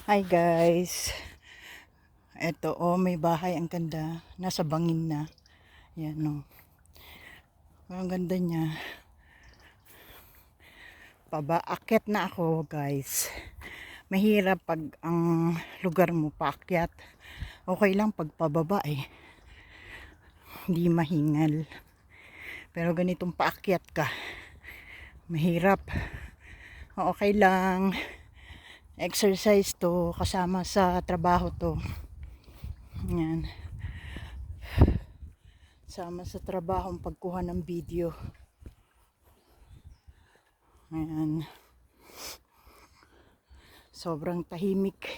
Hi guys. Eto may bahay, ang ganda. Nasa bangin na. Yan ang ganda niya. Pabaakyat na ako guys. Mahirap pag ang lugar mo paakyat. Okay lang pag pababa Hindi mahingal. Pero ganitong paakyat ka, mahirap. Okay lang. Exercise to, kasama sa trabaho to. Yan. Sama sa trabaho ang pagkuha ng video. Ayan. Sobrang tahimik.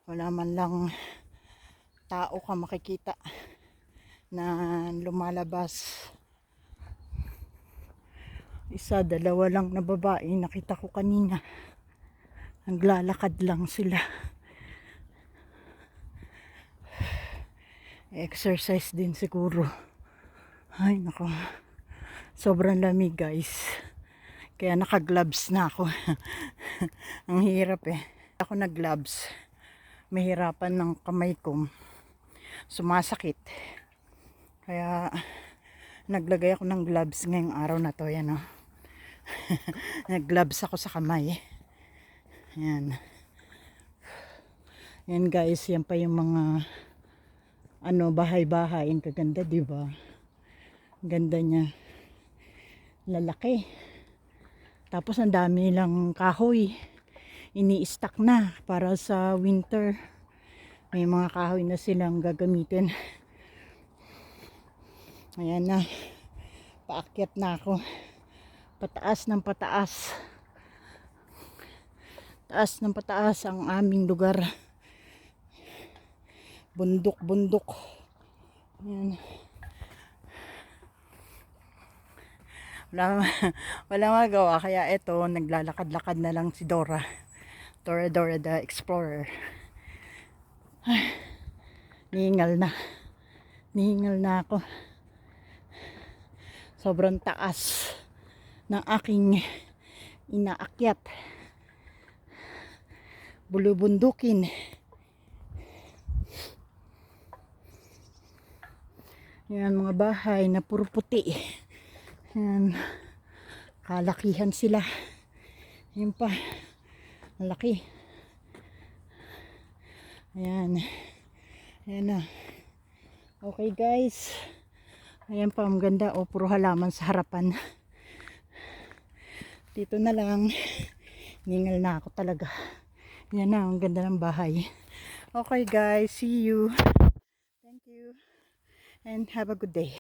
Wala man lang tao ka makikita na lumalabas. Isa, dalawa lang na babae nakita ko kanina. Naglalakad lang sila. Exercise din siguro. Ay nako. Sobrang lamig guys. Kaya naka-gloves na ako. Ang hirap Ako nag-gloves. Mahirapan ng kamay ko. Sumasakit. Kaya naglagay ako ng gloves ngayong araw na to. Yan Nag-gloves ako sa kamay. Yan. Yan guys, yan pa yung mga bahay-bahay. Ang kaganda, di ba? Ganda niya. Lalaki. Tapos ang dami lang kahoy. Ini-stack na para sa winter. May mga kahoy na silang gagamitin. Ayan na. Paakyat na ako. Pataas ng pataas. Taas ng pataas ang aming lugar. Bundok-bundok. Ayan. Wala magawa. Kaya eto, naglalakad-lakad na lang si Dora. Dora the Explorer. Ay, nihingal na ako. Sobrang taas ng aking inaakyat. Bulubundukin. Yan mga bahay na puro puti. Yan. Kalakihan sila. Yan pa. Malaki. Ayan. Ayan na. Okay guys. Ayan pa, ang ganda. Puro halaman sa harapan. Dito na lang. Ningal na ako talaga. Yan na, ang ganda ng bahay. Okay guys, see you. Thank you. And have a good day.